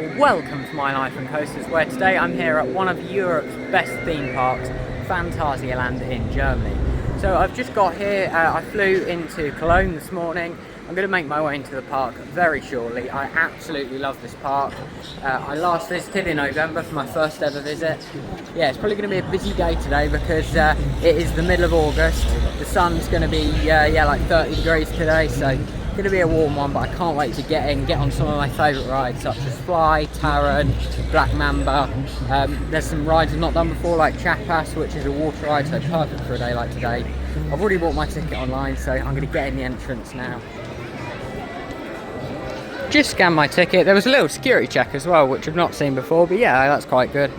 Welcome to My Life and Coasters, where today I'm here at one of Europe's best theme parks, Phantasialand in Germany. So I've just got here, I flew into Cologne this morning. I'm going to make my way into the park very shortly. I absolutely love this park. I last visited in November for my first ever visit. Yeah, it's probably going to be a busy day today because it is the middle of August. The sun's going to be like 30 degrees today, so it's going to be a warm one, but I can't wait to get on some of my favourite rides such as Fly, Taron, Black Mamba. There's some rides I've not done before like Chapas, which is a water ride, so perfect for a day like today. I've already bought my ticket online, so I'm going to get in the entrance now. Just scanned my ticket. There was a little security check as well, which I've not seen before, but yeah, that's quite good.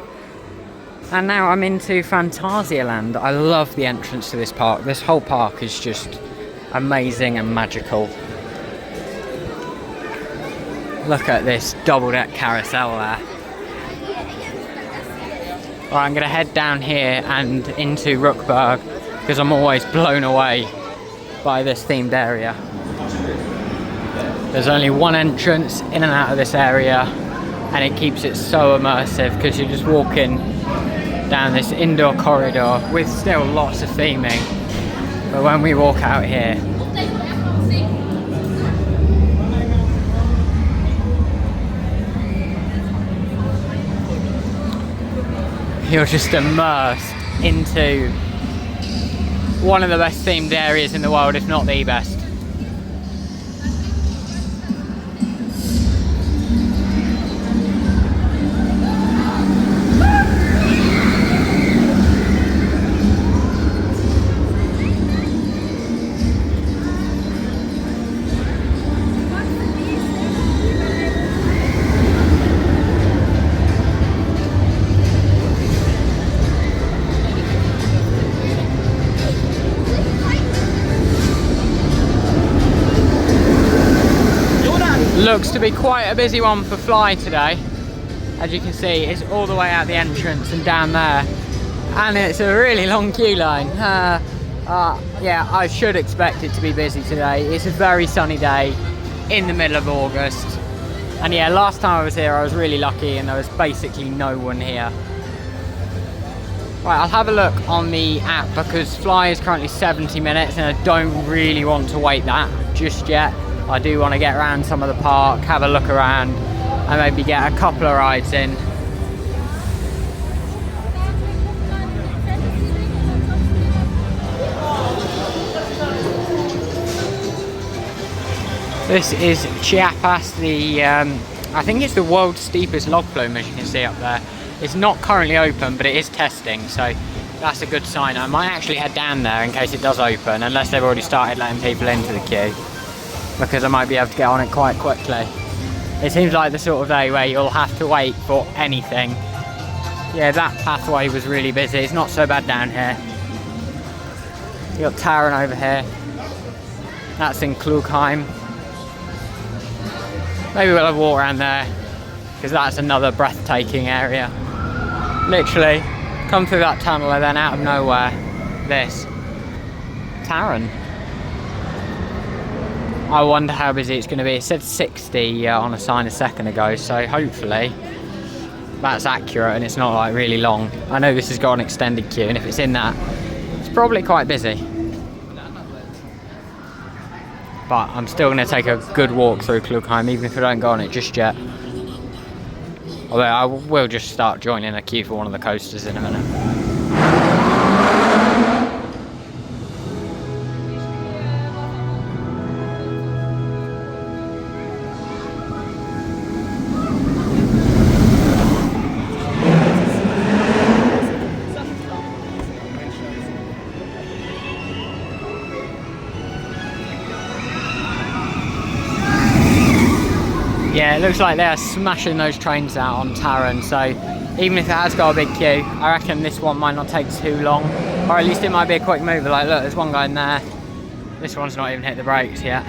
And now I'm into Phantasialand. I love the entrance to this park. This whole park is just amazing and magical. Look at this double-deck carousel there. Well, I'm going to head down here and into Ruckberg because I'm always blown away by this themed area. There's only one entrance in and out of this area, and it keeps it so immersive because you're just walking down this indoor corridor with still lots of theming. But when we walk out here, you're just immersed into one of the best themed areas in the world, if not the best. Looks to be quite a busy one for Fly today. As you can see, it's all the way out the entrance and down there, and it's a really long queue line. Yeah, I should expect it to be busy today. It's a very sunny day in the middle of August, and yeah, last time I was here I was really lucky and there was basically no one here. Right, I'll have a look on the app because Fly is currently 70 minutes and I don't really want to wait that just yet. I do want to get around some of the park, have a look around, and maybe get a couple of rides in. This is Chiapas, I think it's the world's steepest log flume, as you can see up there. It's not currently open, but it is testing, so that's a good sign. I might actually head down there in case it does open, unless they've already started letting people into the queue, because I might be able to get on it quite quickly. It seems like the sort of day where you'll have to wait for anything. Yeah, that pathway was really busy. It's not so bad down here. You got Taron over here. That's in Klugheim. Maybe we'll have a walk around there because that's another breathtaking area. Literally, come through that tunnel and then out of nowhere, this. Taron. I wonder how busy it's going to be. It said 60 on a sign a second ago, so hopefully that's accurate and it's not like really long. I know this has got an extended queue, and if it's in that, it's probably quite busy. But I'm still going to take a good walk through Klugheim, even if I don't go on it just yet. Although I will just start joining a queue for one of the coasters in a minute. Yeah, it looks like they're smashing those trains out on Taron, so even if it has got a big queue, I reckon this one might not take too long, or at least it might be a quick mover. Like, look, there's one guy in there. This one's not even hit the brakes yet.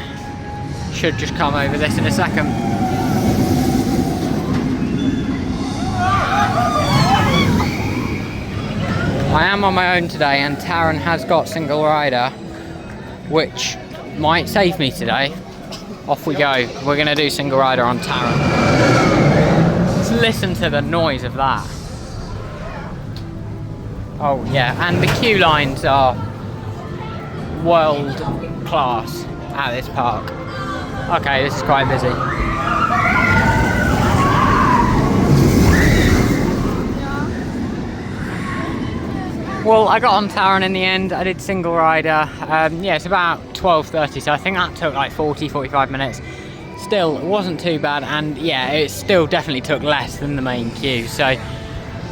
Should just come over this in a second. I am on my own today, and Taron has got single rider, which might save me today. Off we go. We're going to do single rider on Taron. listen to the noise of that. Oh yeah, and the queue lines are world class at this park. Okay, this is quite busy. Well, I got on Taron in the end. I did single rider. Yeah, it's about 12:30, so I think that took like 40-45 minutes. Still, it wasn't too bad, and yeah, it still definitely took less than the main queue, so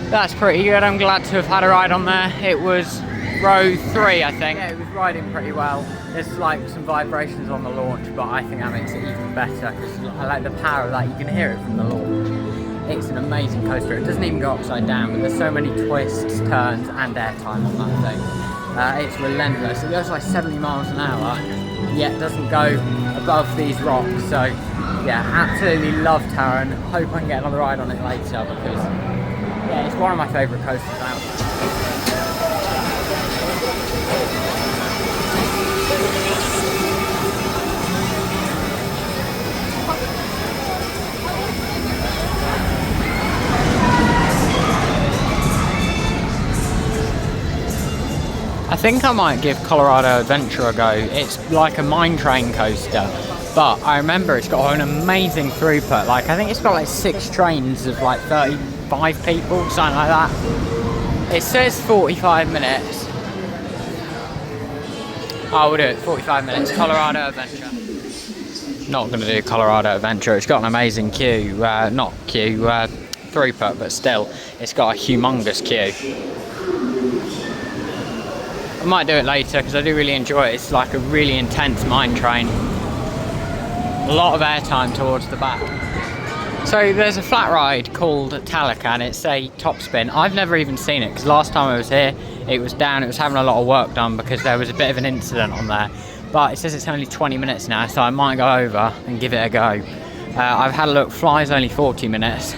that's pretty good. I'm glad to have had a ride on there. It was row 3, I think. Yeah, it was riding pretty well. There's like some vibrations on the launch, but I think that makes it even better because I like the power of that. You can hear it from the launch. It's an amazing coaster. It doesn't even go upside down, but there's so many twists, turns, and airtime on that thing. It's relentless. It goes like 70 miles an hour, yet doesn't go above these rocks. So yeah, absolutely love Taron. Hope I can get another ride on it later because yeah, it's one of my favourite coasters out there. I think I might give Colorado Adventure a go. It's like a mine train coaster, but I remember it's got an amazing throughput. Like I think it's got like 6 trains of like 35 people, something like that. It says 45 minutes. I will do it, 45 minutes. Colorado Adventure. Not going to do Colorado Adventure. It's got an amazing queue, throughput, but still, it's got a humongous queue. I might do it later because I do really enjoy it. It's like a really intense mine train. A lot of airtime towards the back. So there's a flat ride called Talakan. It's a top spin. I've never even seen it because last time I was here it was down. It was having a lot of work done because there was a bit of an incident on there. But it says it's only 20 minutes now, so I might go over and give it a go. I've had a look. Fly's only 40 minutes.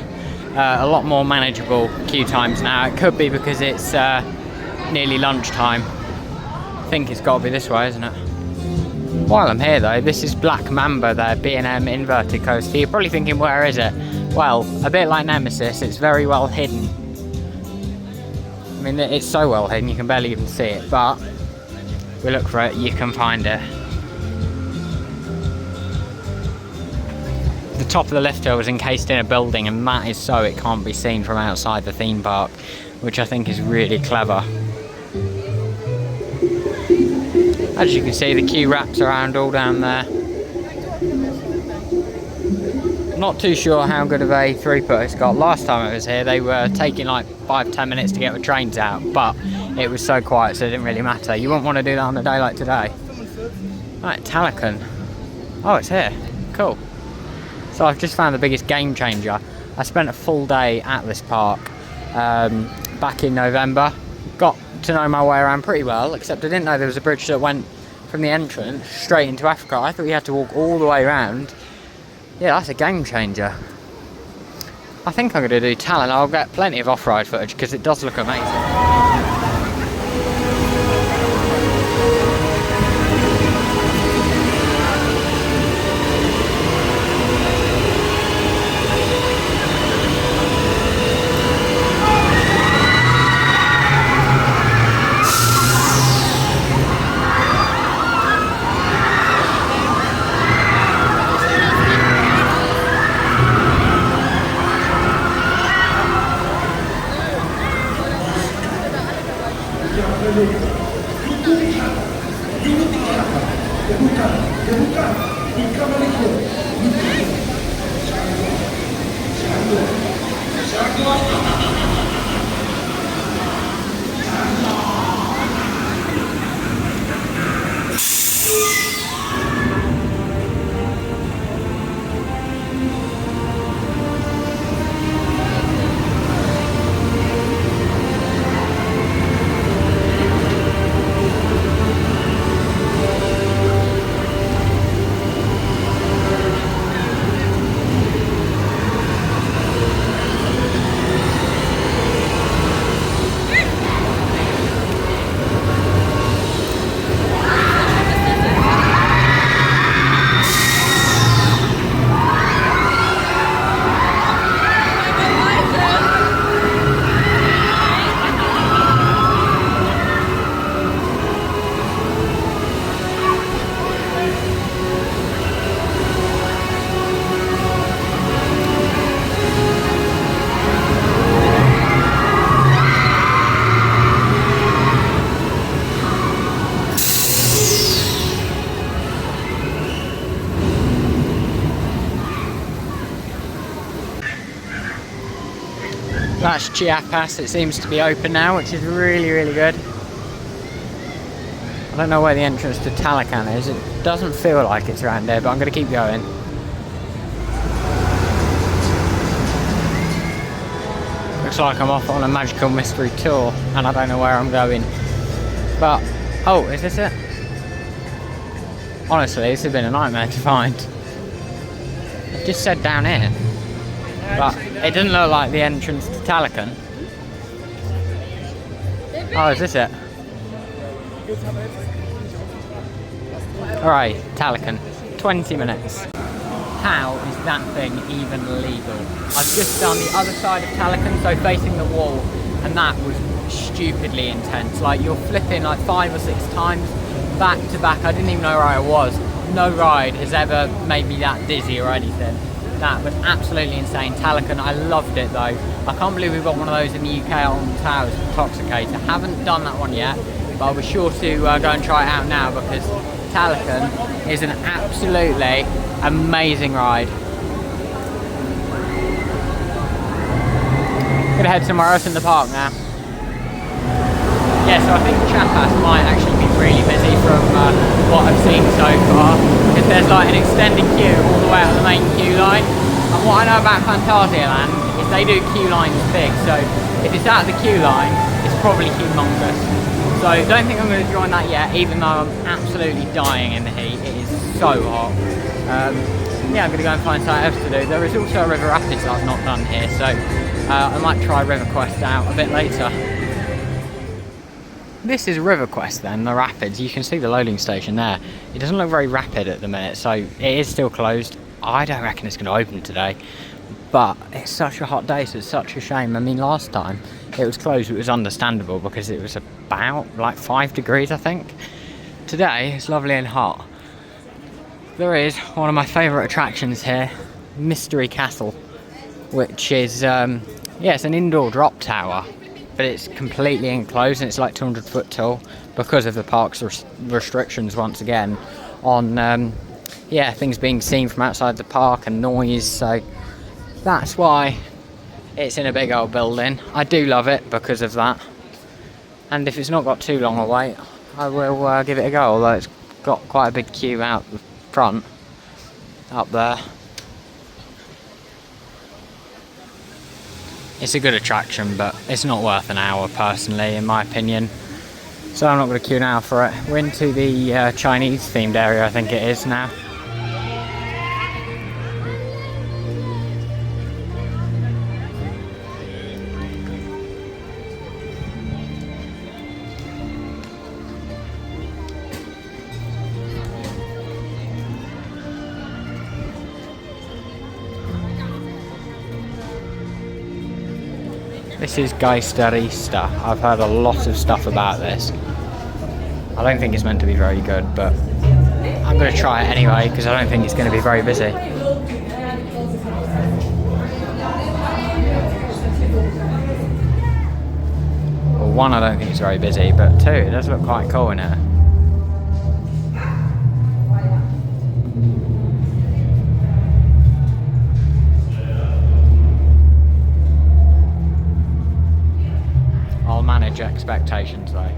A lot more manageable queue times now. It could be because it's nearly lunchtime. I think it's got to be this way, isn't it? While I'm here though, this is Black Mamba, their B&M inverted coaster. You're probably thinking, where is it? Well, a bit like Nemesis, it's very well hidden. I mean, it's so well hidden you can barely even see it, but if we look for it, you can find it. The top of the lift hill is encased in a building, and that is so it can't be seen from outside the theme park, which I think is really clever. As you can see, the queue wraps around all down there. Not too sure how good of a throughput it's got. Last time I was here, they were taking like 5-10 minutes to get the trains out, but it was so quiet, so it didn't really matter. You wouldn't want to do that on a day like today. Right, Talakan. Oh, it's here. Cool. So I've just found the biggest game changer. I spent a full day at this park back in November. Got to know my way around pretty well, except I didn't know there was a bridge that went from the entrance straight into Africa. I thought you had to walk all the way around. Yeah, that's a game changer. I think I'm going to do Talon. I'll get plenty of off-ride footage because it does look amazing. That's Chiapas. It seems to be open now, which is really, really good. I don't know where the entrance to Talakan is. It doesn't feel like it's around there, but I'm going to keep going. Looks like I'm off on a magical mystery tour, and I don't know where I'm going. But, oh, is this it? Honestly, this has been a nightmare to find. It just said down here. But it doesn't look like the entrance to Talakan. Oh, is this it? Alright, Talakan. 20 minutes. How is that thing even legal? I've just done the other side of Talakan, so facing the wall, and that was stupidly intense. Like, you're flipping like 5 or 6 times back to back. I didn't even know where I was. No ride has ever made me that dizzy or anything. That was absolutely insane. Talakan, I loved it though. I can't believe we've got one of those in the UK on the Towers, Intoxicator. Haven't done that one yet, but I'll be sure to go and try it out now, because Talakan is an absolutely amazing ride. Gonna head somewhere else in the park now. Yeah, so I think Chiapas might actually be really busy from what I've seen so far, because there's like an extended queue all the way out the main queue line. And what I know about Phantasialand is they do queue lines big, so if it's out of the queue line, it's probably humongous. So don't think I'm going to join that yet, even though I'm absolutely dying in the heat. It is so hot. Yeah, I'm going to go and find something else to do. There is also a River Rapids that I've not done here, so I might try River Quest out a bit later. This is River Quest then, the Rapids. You can see the loading station there. It doesn't look very rapid at the minute, so it is still closed. I don't reckon it's going to open today, but it's such a hot day, so it's such a shame. I mean, last time it was closed, it was understandable because it was about like 5 degrees, I think. Today it's lovely and hot. There is one of my favourite attractions here, Mystery Castle, which is yeah, it's an indoor drop tower, but it's completely enclosed and it's like 200 foot tall because of the park's restrictions once again on yeah, things being seen from outside the park and noise. So that's why it's in a big old building. I do love it because of that, and if it's not got too long a wait, I will give it a go, although it's got quite a big queue out the front up there. It's a good attraction, but it's not worth an hour personally, in my opinion. So I'm not going to queue now for it. We're into the Chinese themed area, I think it is now. This is Geisterista. I've heard a lot of stuff about this. I don't think it's meant to be very good, but I'm going to try it anyway because I don't think it's going to be very busy. Well, one, I don't think it's very busy, but two, it does look quite cool in here. I'll manage expectations though.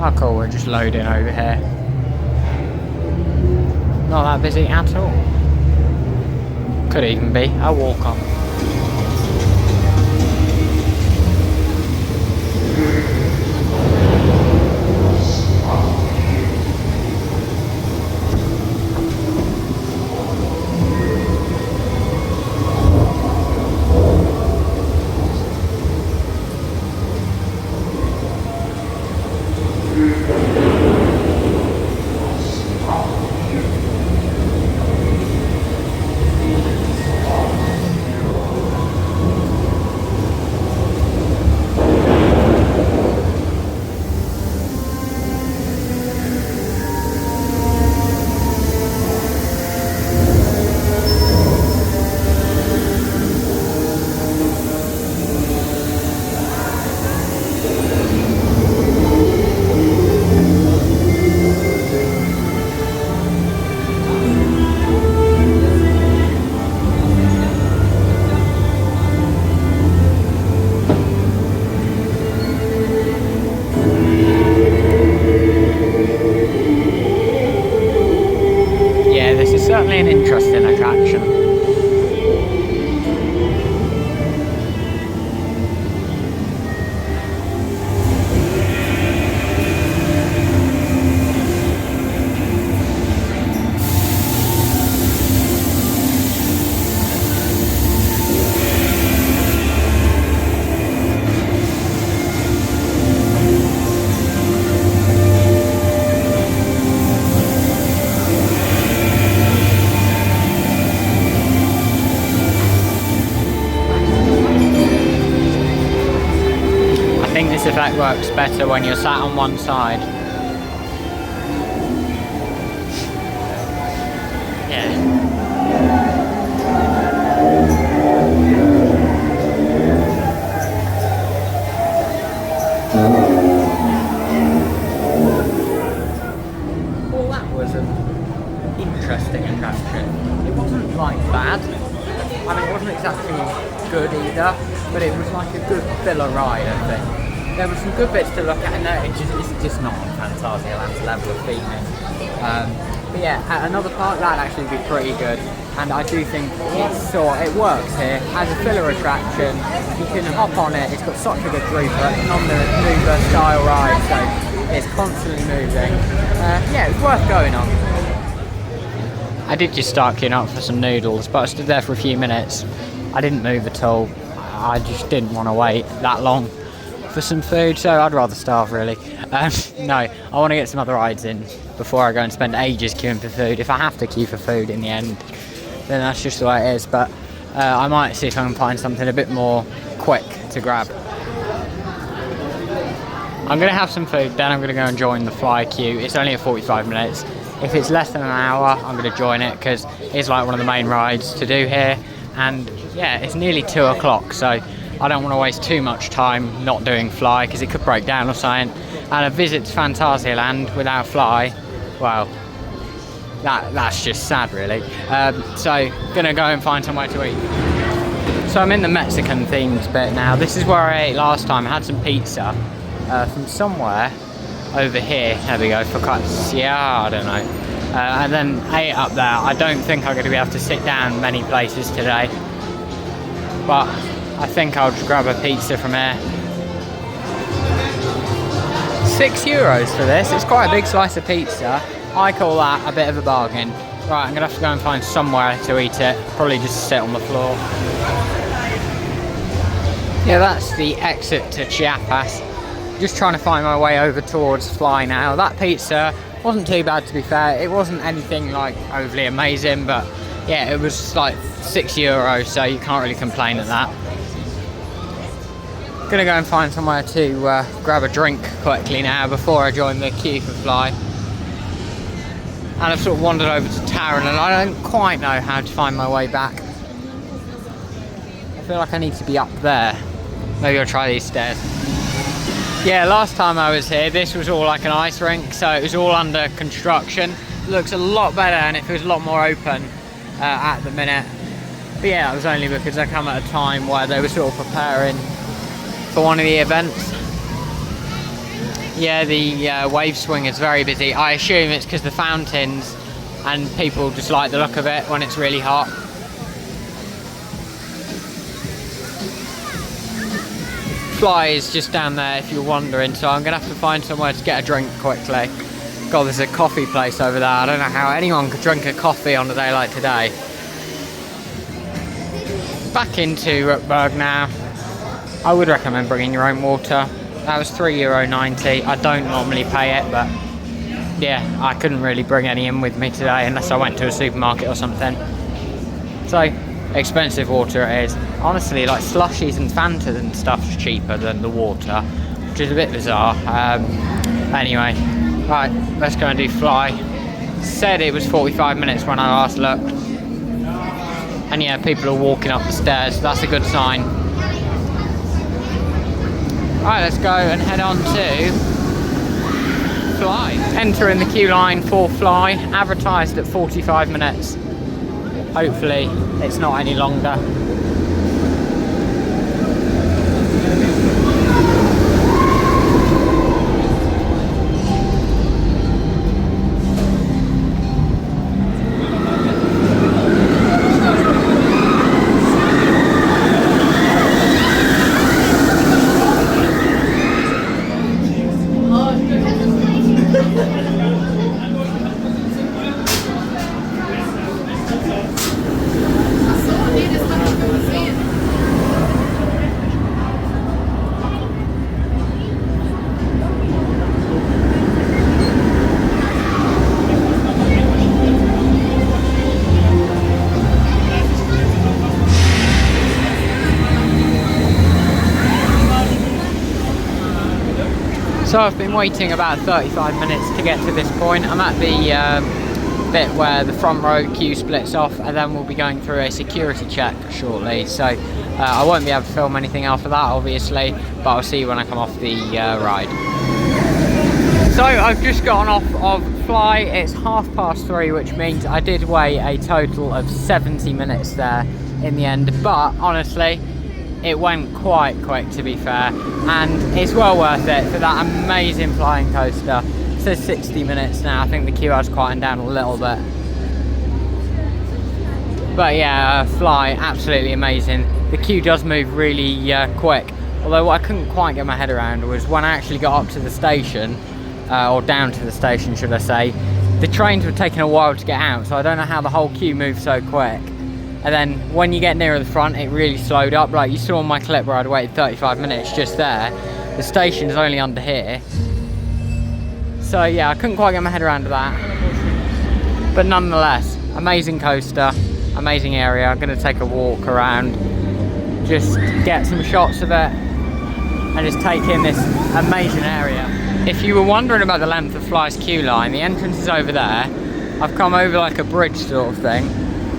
Oh cool, we're just loading over here. Not that busy at all. Could even be a walk on. station. I think this effect works better when you're sat on one side. Yeah. Well, that was an interesting attraction. It wasn't like bad. I mean, it wasn't exactly good either, but it was like a good filler ride, I think. There were some good bits to look at, and it's just not on Phantasialand's level of theming. But yeah, at another park that'd actually be pretty good, and I do think it works here as a filler attraction. You can hop on it. It's got such a good grouper. It's on the mover style ride, so it's constantly moving. Yeah, it's worth going on. I did just start queuing up for some noodles, but I stood there for a few minutes. I didn't move at all. I just didn't want to wait that long for some food, so I'd rather starve, really. No, I want to get some other rides in before I go and spend ages queuing for food. If I have to queue for food in the end, then that's just the way it is, but I might see if I can find something a bit more quick to grab. I'm going to have some food, then I'm going to go and join the fly queue. It's only at 45 minutes. If it's less than an hour, I'm going to join it, because it's like one of the main rides to do here, and yeah, it's nearly 2 o'clock, so I don't want to waste too much time not doing fly, because it could break down or something. And a visit to Phantasialand without fly, well, that's just sad, really. So, gonna go and find somewhere to eat. So I'm in the Mexican themed bit now. This is where I ate last time. I had some pizza from somewhere over here. There we go, Phantasialand, I don't know. And then ate up there. I don't think I'm going to be able to sit down many places today, but I think I'll just grab a pizza from here. €6 for this. It's quite a big slice of pizza. I call that a bit of a bargain. Right, I'm gonna have to go and find somewhere to eat it. Probably just sit on the floor. Yeah, that's the exit to Chiapas. Just trying to find my way over towards Fly now. That pizza wasn't too bad, to be fair. It wasn't anything like overly amazing, but yeah, it was like €6, so you can't really complain at that. Gonna go and find somewhere to grab a drink quickly now before I join the queue for Fly. And I've sort of wandered over to Taron, and I don't quite know how to find my way back. I feel like I need to be up there. Maybe I'll try these stairs. Yeah, last time I was here, this was all like an ice rink, so it was all under construction. It looks a lot better, and it feels a lot more open at the minute. But yeah, it was only because I come at a time where they were sort of preparing for one of the events. Yeah, the wave swing is very busy. I assume it's because the fountains, and people just like the look of it when it's really hot. Fly is just down there if you're wondering, so I'm gonna have to find somewhere to get a drink quickly. God, there's a coffee place over there. I don't know how anyone could drink a coffee on a day like today. Back into Brühl now. I would recommend bringing your own water. That was €3.90. I don't normally pay it, but yeah, I couldn't really bring any in with me today unless I went to a supermarket or something. So, expensive water it is. Honestly, like slushies and Fantas and stuff's cheaper than the water, which is a bit bizarre. Anyway, right, let's go and do Fly. Said it was 45 minutes when I last looked. And yeah, people are walking up the stairs. That's a good sign. Right, let's go and head on to Fly. Entering the queue line for Fly, advertised at 45 minutes. Hopefully it's not any longer. So I've been waiting about 35 minutes to get to this point. I'm at the bit where the front row queue splits off, and then we'll be going through a security check shortly. So I won't be able to film anything after that, obviously, but I'll see you when I come off the ride. So I've just gotten off of Fly. It's 3:30, which means I did wait a total of 70 minutes there in the end, but honestly it went quite quick, to be fair, and it's well worth it for that amazing flying coaster. It says 60 minutes now. I think the queue has quietened down a little bit, but yeah, Fly, absolutely amazing. The queue does move really quick, although what I couldn't quite get my head around was when I actually got up to the station, or down to the station should I say, the trains were taking a while to get out, so I don't know how the whole queue moved so quick. And then when you get nearer the front, it really slowed up. Like you saw in my clip where I'd waited 35 minutes just there. The station's only under here. So yeah, I couldn't quite get my head around that. But nonetheless, amazing coaster, amazing area. I'm gonna take a walk around, just get some shots of it, and just take in this amazing area. If you were wondering about the length of Fly's queue line, the entrance is over there. I've come over like a bridge sort of thing.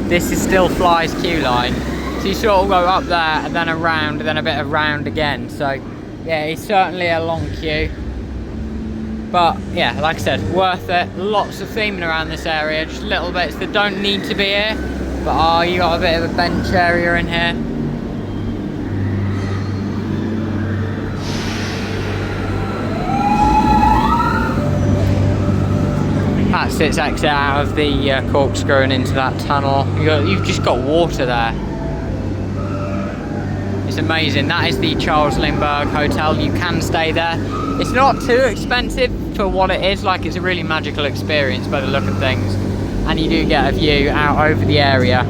This is still Fly's queue line. So you sort of go up there and then around and then a bit around again. So yeah, it's certainly a long queue. But yeah, like I said, worth it. Lots of theming around this area, just little bits that don't need to be here. But oh, you got a bit of a bench area in here. That's its exit out of the corkscrew and into that tunnel. You've just got water there. It's amazing. That is the Charles Lindbergh Hotel. You can stay there. It's not too expensive for what it is. Like, it's a really magical experience by the look of things. And you do get a view out over the area.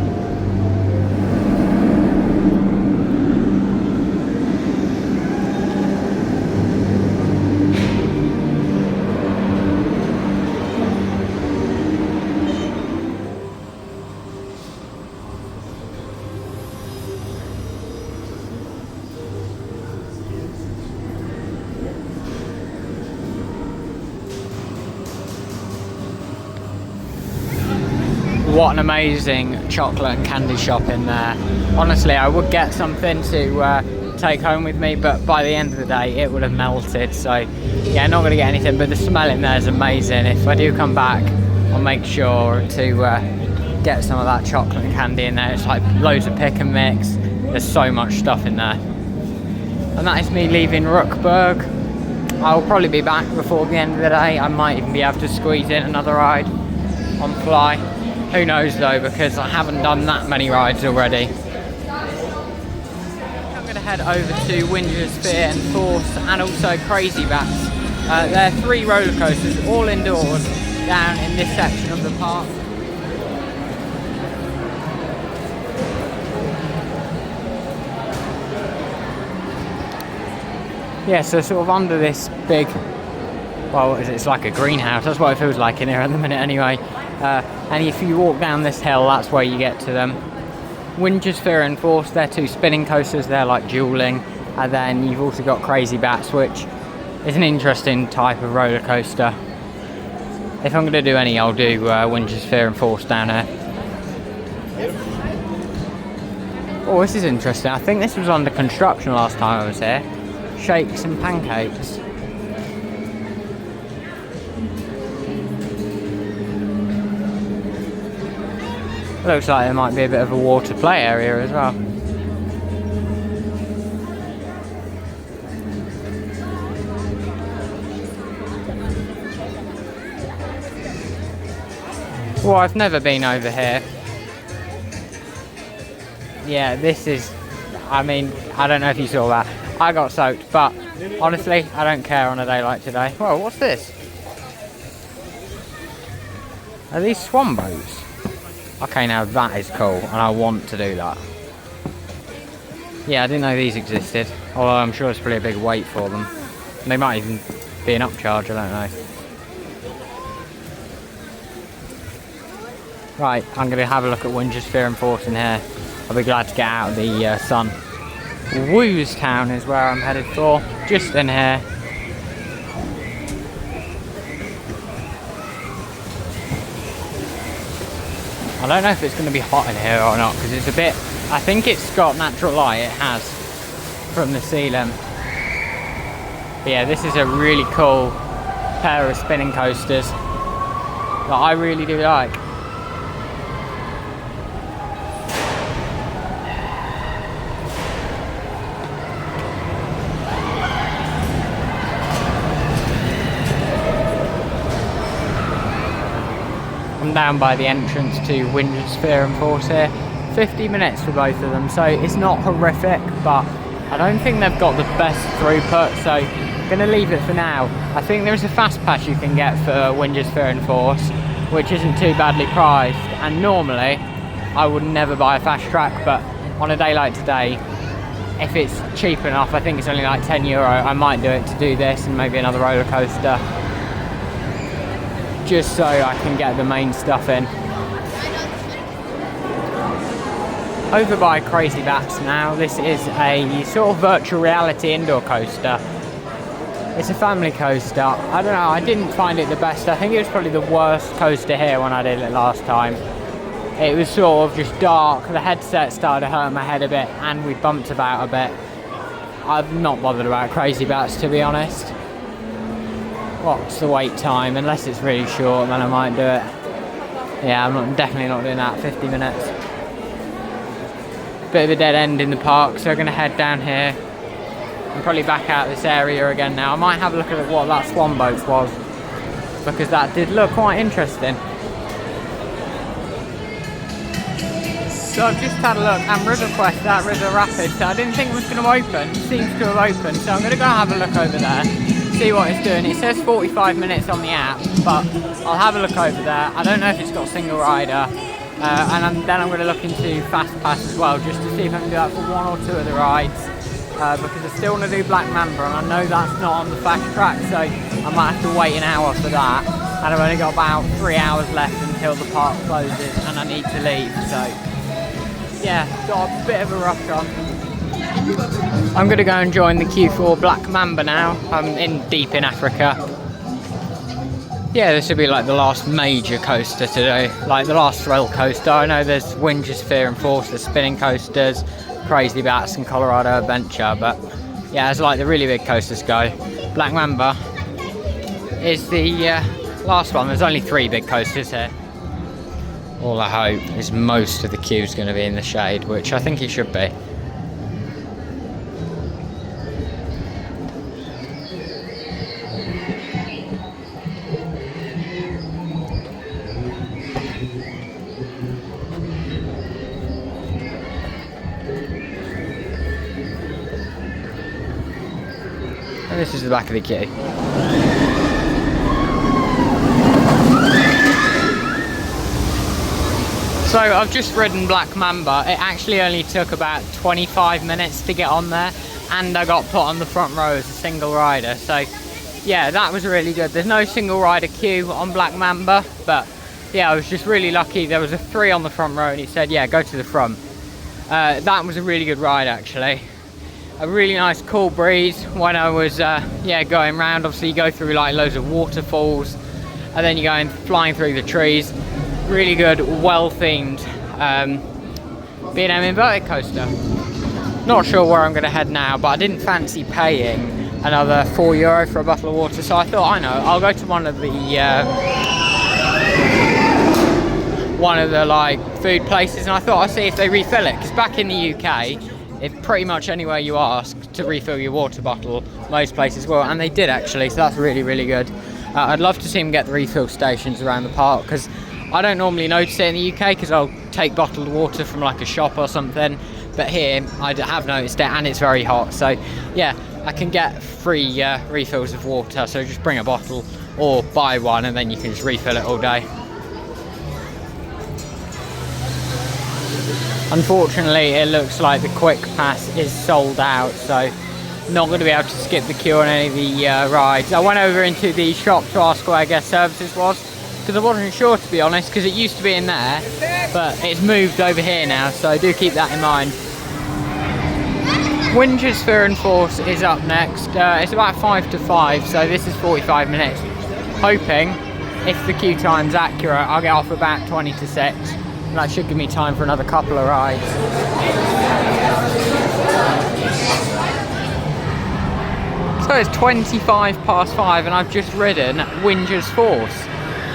What an amazing chocolate and candy shop in there. Honestly, I would get something to take home with me, but by the end of the day it would have melted. So yeah, not going to get anything, but the smell in there is amazing. If I do come back, I'll make sure to get some of that chocolate and candy in there. It's like loads of pick and mix. There's so much stuff in there. And that is me leaving Rookburg. I'll probably be back before the end of the day. I might even be able to squeeze in another ride on Fly. Who knows though, because I haven't done that many rides already. I'm going to head over to Windsor Sphere and Force and also Crazy Bats. There are 3 roller coasters, all indoors, down in this section of the park. Yeah, so sort of under this big, well, it's like a greenhouse. That's what it feels like in here at the minute anyway. And if you walk down this hill, that's where you get to them. Windsor Sphere and Force, they're 2 spinning coasters. They're like dueling. And then you've also got Crazy Bats, which is an interesting type of roller coaster. If I'm going to do any, I'll do Windsor Sphere and Force down here. Oh, this is interesting. I think this was under construction last time I was here. Shakes and pancakes. Looks like there might be a bit of a water play area as well. Well, I've never been over here. Yeah, this is, I mean, I don't know if you saw that. I got soaked, but honestly, I don't care on a day like today. Whoa, what's this? Are these swan boats? Okay, now that is cool, and I want to do that. Yeah, I didn't know these existed, although I'm sure it's probably a big wait for them. They might even be an upcharge, I don't know. Right, I'm going to have a look at Windsor Sphere and Force in here. I'll be glad to get out of the sun. Woostown is where I'm headed for, just in here. I don't know if it's going to be hot in here or not, because it's a bit, I think it's got natural light, it has, from the ceiling. But yeah, this is a really cool pair of spinning coasters that I really do like. I'm down by the entrance to Windsor Sphere and Force here. 50 minutes for both of them, so it's not horrific, but I don't think they've got the best throughput, so I'm going to leave it for now. I think there's a fast pass you can get for Windsor Sphere and Force, which isn't too badly priced, and normally I would never buy a fast track, but on a day like today, if it's cheap enough, I think it's only like €10, I might do it to do this and maybe another roller coaster, just so I can get the main stuff in. Over by Crazy Bats now. This is a sort of virtual reality indoor coaster. It's a family coaster. I don't know, I didn't find it the best. I think it was probably the worst coaster here when I did it last time. It was sort of just dark, the headset started to hurt my head a bit, and we bumped about a bit. I've not bothered about Crazy Bats, to be honest. What's the wait time? Unless it's really short, then I might do it. Yeah, I'm definitely not doing that, 50 minutes. Bit of a dead end in the park, so we're going to head down here. I'm probably back out this area again now. I might have a look at what that swan boat was, because that did look quite interesting. So I've just had a look, and River Quest, that River Rapids, I didn't think it was going to open. It seems to have opened, so I'm going to go have a look over there, see what it's doing. It says 45 minutes on the app, but I'll have a look over there. I don't know if it's got a single rider, and then I'm going to look into Fast Pass as well, just to see if I can do that for one or two of the rides, because I still want to do Black Mamba, and I know that's not on the fast track, so I might have to wait an hour for that, and I've only got about 3 hours left until the park closes, and I need to leave, so yeah, got a bit of a rush on. I'm going to go and join the queue for Black Mamba now. I'm deep in Africa. Yeah, this will be like the last major coaster today, like the last thrill coaster. I know there's Windsor Sphere and Force, there's spinning coasters, Crazy Bats and Colorado Adventure, but yeah, as like the really big coasters go, Black Mamba is the last one. There's only 3 big coasters here. All I hope is most of the queue is going to be in the shade, which I think it should be. And this is the back of the queue. So I've just ridden Black Mamba. It actually only took about 25 minutes to get on there, and I got put on the front row as a single rider. So yeah, that was really good. There's no single rider queue on Black Mamba, but yeah, I was just really lucky. There was a 3 on the front row and he said, yeah, go to the front. That was a really good ride actually. A really nice cool breeze when I was yeah, going round. Obviously you go through like loads of waterfalls, and then you're going flying through the trees. Really good, well themed B&M inverted coaster. Not sure where I'm going to head now, but I didn't fancy paying another €4 for a bottle of water, so I thought, I know, I'll go to one of the like food places, and I thought I'd see if they refill it, because back in the UK, if pretty much anywhere you ask to refill your water bottle, most places will, and they did actually, so that's really, really good. I'd love to see them get the refill stations around the park, because I don't normally notice it in the UK, because I'll take bottled water from like a shop or something, but here I have noticed it, and it's very hot, so yeah, I can get free refills of water, so just bring a bottle or buy one and then you can just refill it all day. Unfortunately, it looks like the quick pass is sold out, so not going to be able to skip the queue on any of the rides. I went over into the shop to ask where guest services was, because I wasn't sure, to be honest, because it used to be in there, but it's moved over here now, so do keep that in mind. Windsor Sphere and Force is up next. It's about 5 to 5, so this is 45 minutes. Hoping, if the queue time's accurate, I'll get off about 20 to 6. That should give me time for another couple of rides. So it's 5:25 and I've just ridden Winger's Force.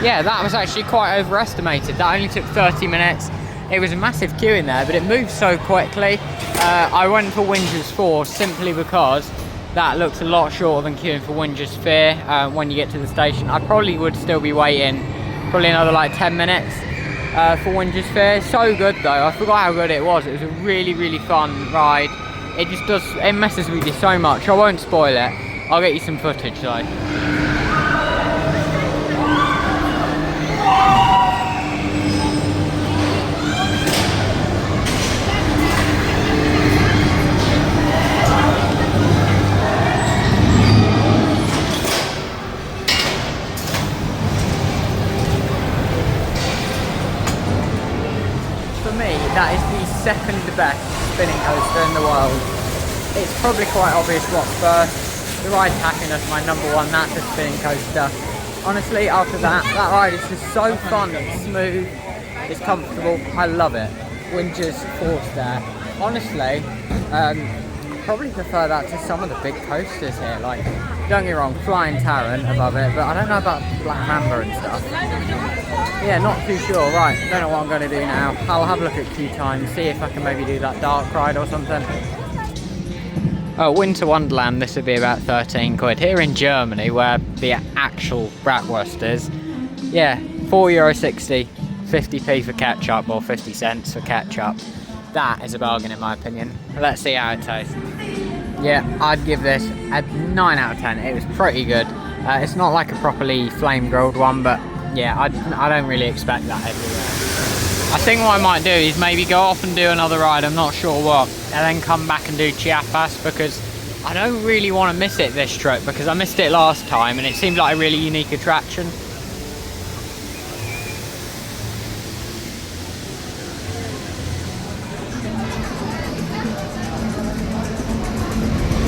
Yeah, that was actually quite overestimated. That only took 30 minutes. It was a massive queue in there, but it moved so quickly. I went for Winger's Force simply because that looks a lot shorter than queuing for Winger's Fear when you get to the station. I probably would still be waiting probably another like 10 minutes for Winger's Fear. So good though, I forgot how good it was. It was a really fun ride. It just does, it messes with you so much. I won't spoil it. I'll get you some footage though. That is the second best spinning coaster in the world. It's probably quite obvious what's first. The Ride Happiness, my number one, that's a spinning coaster. Honestly, after that ride is just so fun, it's smooth, it's comfortable, I love it. Winger's Force there. Honestly, probably prefer that to some of the big coasters here. Like, don't get me wrong, Flying Taron above it, but I don't know about Black Mamba and stuff. Yeah, not too sure. Right, don't know what I'm going to do now. I'll have a look at queue time, see if I can maybe do that dark ride or something. Oh, Winter Wonderland, this would be about 13 quid. Here in Germany, where the actual bratwurst is, yeah, €4.60, 50p for ketchup, or 50 cents for ketchup. That is a bargain in my opinion. Let's see how it tastes. Yeah, I'd give this a 9 out of 10. It was pretty good. It's not like a properly flame grilled one, but yeah, I don't really expect that everywhere. I think what I might do is maybe go off and do another ride, I'm not sure what, and then come back and do Chiapas, because I don't really want to miss it this trip, because I missed it last time and it seemed like a really unique attraction.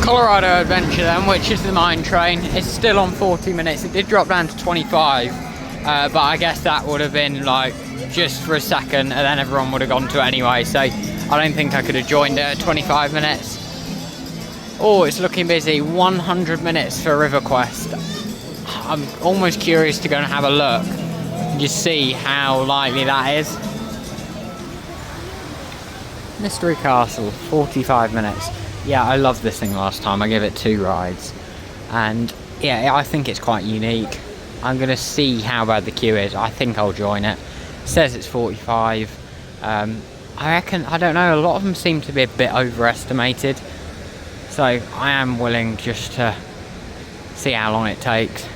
Colorado Adventure then, which is the mine train, is still on 40 minutes. It did drop down to 25, but I guess that would have been like just for a second and then everyone would have gone to it anyway, so I don't think I could have joined it at 25 minutes. Oh, it's looking busy. 100 minutes for River Quest. I'm almost curious to go and have a look and just see how likely that is. Mystery Castle, 45 minutes. Yeah, I loved this thing last time. I gave it 2 rides. And yeah, I think it's quite unique. I'm going to see how bad the queue is. I think I'll join it. It says it's 45. I reckon, I don't know, a lot of them seem to be a bit overestimated. So I am willing just to see how long it takes.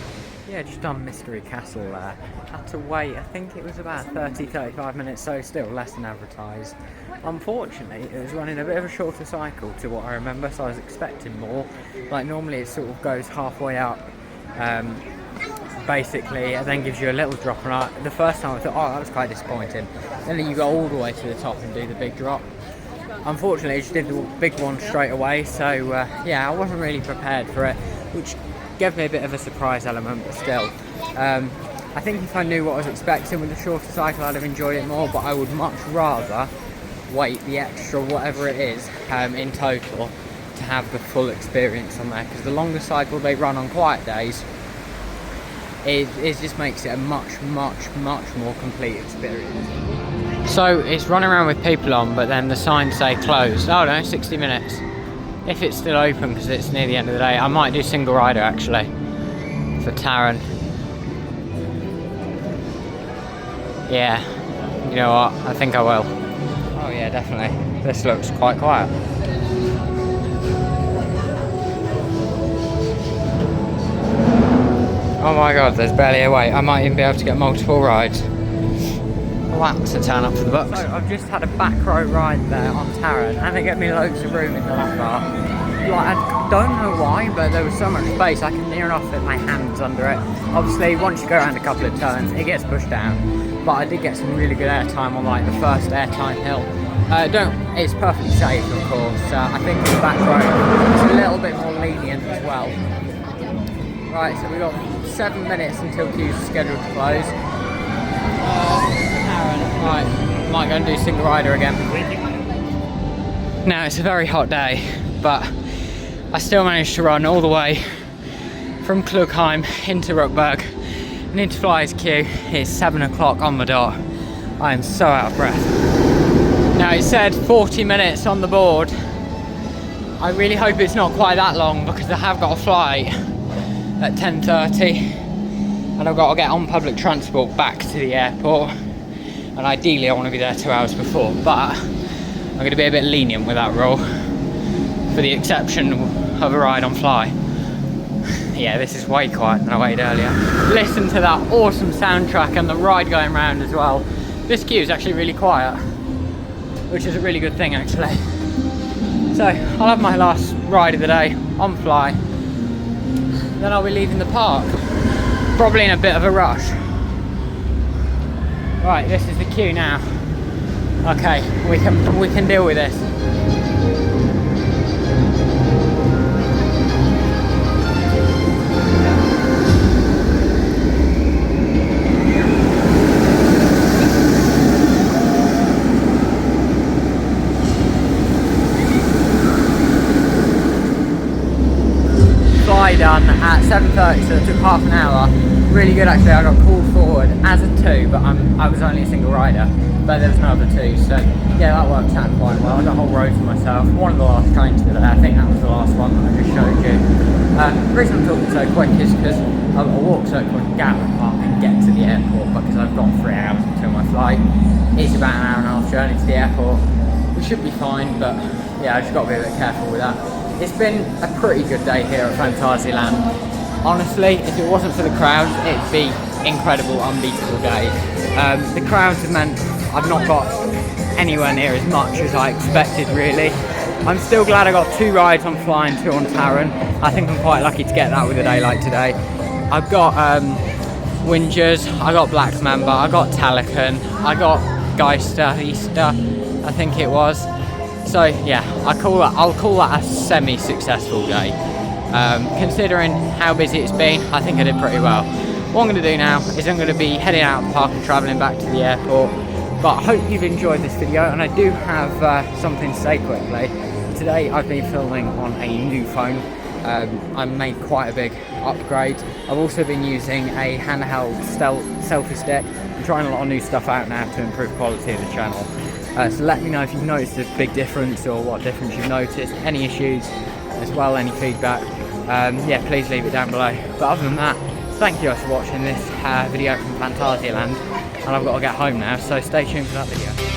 Yeah, just done Mystery Castle there. Had to wait, I think it was about 30-35 minutes, so still less than advertised. Unfortunately, it was running a bit of a shorter cycle to what I remember, so I was expecting more. Like normally it sort of goes halfway up, basically, and then gives you a little drop. And the first time I thought, oh, that was quite disappointing. Then you go all the way to the top and do the big drop. Unfortunately, I just did the big one straight away, so yeah, I wasn't really prepared for it, which gave me a bit of a surprise element, but still. I think if I knew what I was expecting with the shorter cycle, I'd have enjoyed it more, but I would much rather wait the extra whatever it is in total to have the full experience on there, because the longer cycle they run on quiet days, it just makes it a much more complete experience. So it's running around with people on, but then the signs say closed. Oh no, 60 minutes. If it's still open, because it's near the end of the day, I might do single rider actually for Taron. Yeah, you know what, I think I will. Oh yeah, definitely. This looks quite quiet. Oh my god, there's barely a wait. I might even be able to get multiple rides. Well, that's a turn up for the bucks. So I've just had a back row ride there on Taron, and it gave me loads of room in the lap bar. Like, I don't know why, but there was so much space I could near enough fit my hands under it. Obviously, once you go around a couple of turns, it gets pushed down. But I did get some really good airtime on like the first airtime hill. It's perfectly safe, of course. I think the back row is a little bit more lenient as well. Right, so we've got 7 minutes until queues are scheduled to close. Right, Might go and do single rider again. Now it's a very hot day, but I still managed to run all the way from Klugheim into Ruckberg and into Flyers Queue. It's 7 o'clock on the dot. I am so out of breath. Now it said 40 minutes on the board. I really hope it's not quite that long because I have got a flight at 10:30 and I've got to get on public transport back to the airport, and ideally I want to be there 2 hours before, but I'm going to be a bit lenient with that rule for the exception of a ride on Fly. Yeah, this is way quieter than I waited earlier. Listen to that awesome soundtrack and the ride going round as well. This queue is actually really quiet, which is a really good thing actually. So I'll have my last ride of the day on Fly, then I'll be leaving the park, probably in a bit of a rush. Right, this is the queue now. Okay, we can deal with this. Done at 7:30, so it took half an hour. Really good actually. I got called forward as a 2, but I was only a single rider, but there was no other 2, so yeah, that worked out quite well. I got a whole row for myself. One of the last trains today, I think that was the last one that I just showed you. The reason I'm talking so quick is because I'll walk so quick and Gatwick Park and get to the airport, because I've got 3 hours until my flight. It's about an hour and a half journey to the airport. We should be fine, but yeah, I just got to be a bit careful with that. It's been a pretty good day here at Phantasialand. Honestly, if it wasn't for the crowds, it'd be incredible, unbeatable day. The crowds have meant I've not got anywhere near as much as I expected really. I'm still glad I got 2 rides on Fly and 2 on Taron. I think I'm quite lucky to get that with a day like today. I've got Wingers, I got Black Mamba, I got Talican, I got Geister, Easter, I think it was. So yeah, I'll call that a semi-successful day. Considering how busy it's been, I think I did pretty well. What I'm going to do now is I'm going to be heading out of the park and travelling back to the airport. But I hope you've enjoyed this video, and I do have something to say quickly. Today I've been filming on a new phone. I made quite a big upgrade. I've also been using a handheld selfie stick. I'm trying a lot of new stuff out now to improve quality of the channel. So let me know if you've noticed a big difference or what difference you've noticed, any issues as well, any feedback. Yeah, please leave it down below. But other than that, thank you guys for watching this video from Phantasialand, and I've got to get home now, so stay tuned for that video.